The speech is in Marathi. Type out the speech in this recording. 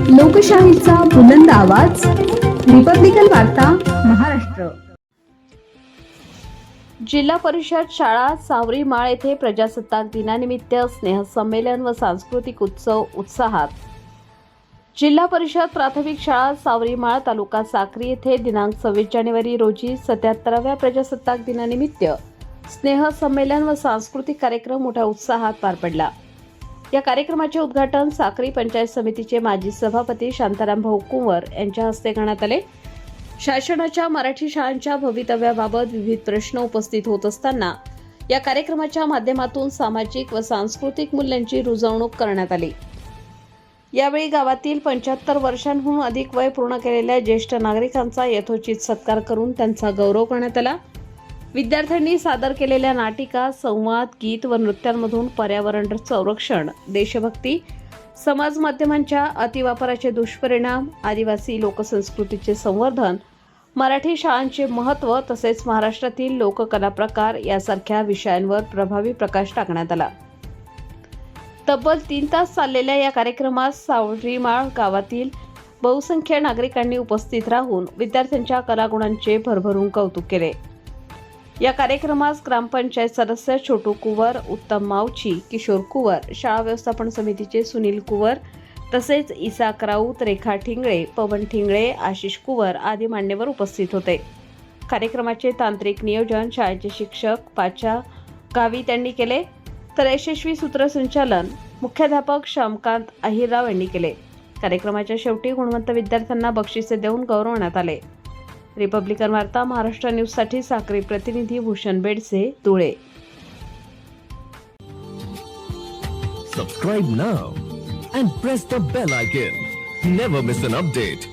लोकशाहीचा बुलंद आवाज, रिपब्लिकन वार्ता, महाराष्ट्र। जिल्हा परिषद शाळा सावरी माळ येथे प्रजासत्ताक दिनानिमित्त स्नेहसंमेलन व सांस्कृतिक उत्सव उत्साहात। जिल्हा परिषद प्राथमिक शाळा सावरी माळ तालुका साक्री येथे दिनांक 26 जानेवारी रोजी 77व्या प्रजासत्ताक दिनानिमित्त स्नेहसंमेलन व सांस्कृतिक कार्यक्रम मोठ्या उत्साहात पार पडला। या कार्यक्रमाचे उद्घाटन साक्री पंचायत समितीचे माजी सभापती शांताराम भाऊ कुंवर यांच्या हस्ते करण्यात आले। शासनाच्या मराठी शाळांच्या भवितव्याबाबत विविध प्रश्न उपस्थित होत असताना या कार्यक्रमाच्या माध्यमातून सामाजिक व सांस्कृतिक मूल्यांची रुजवणूक करण्यात आली। यावेळी गावातील 75 वर्षांहून अधिक वय पूर्ण केलेल्या ज्येष्ठ नागरिकांचा यथोचित सत्कार करून त्यांचा गौरव करण्यात आला। विद्यार्थ्यांनी सादर केलेल्या नाटिका, संवाद, गीत व नृत्यांमधून पर्यावरण संरक्षण, देशभक्ती, समाज माध्यमांच्या अतिवापराचे दुष्परिणाम, आदिवासी लोकसंस्कृतीचे संवर्धन, मराठी शाळांचे महत्त्व तसेच महाराष्ट्रातील लोककला प्रकार यासारख्या विषयांवर प्रभावी प्रकाश टाकण्यात आला। तब्बल 3 तास चाललेल्या या कार्यक्रमात सावरीमाळ गावातील बहुसंख्य नागरिकांनी उपस्थित राहून विद्यार्थ्यांच्या कलागुणांचे भरभरून कौतुक केले। या कार्यक्रमास ग्रामपंचायत सदस्य छोटू कुंवर, उत्तम मावची, किशोर कुंवर, शाळा व्यवस्थापन समितीचे सुनील कुंवर तसेच इसाक राऊत, रेखा ठिंगळे, पवन ठिंगळे, आशिष कुंवर आदी मान्यवर उपस्थित होते। कार्यक्रमाचे तांत्रिक नियोजन शाळेचे शिक्षक पाचा गावी त्यांनी केले, तर यशस्वी सूत्रसंचालन मुख्याध्यापक श्यामकांत अहिरराव यांनी केले। कार्यक्रमाच्या शेवटी गुणवंत विद्यार्थ्यांना बक्षिसे देऊन गौरवण्यात आले। रिपब्लिकन वार्ता महाराष्ट्र न्यूजसाठी साक्री प्रतिनिधी Bhushan Bedse, Dhule. Subscribe now and press the bell icon. Never miss an update.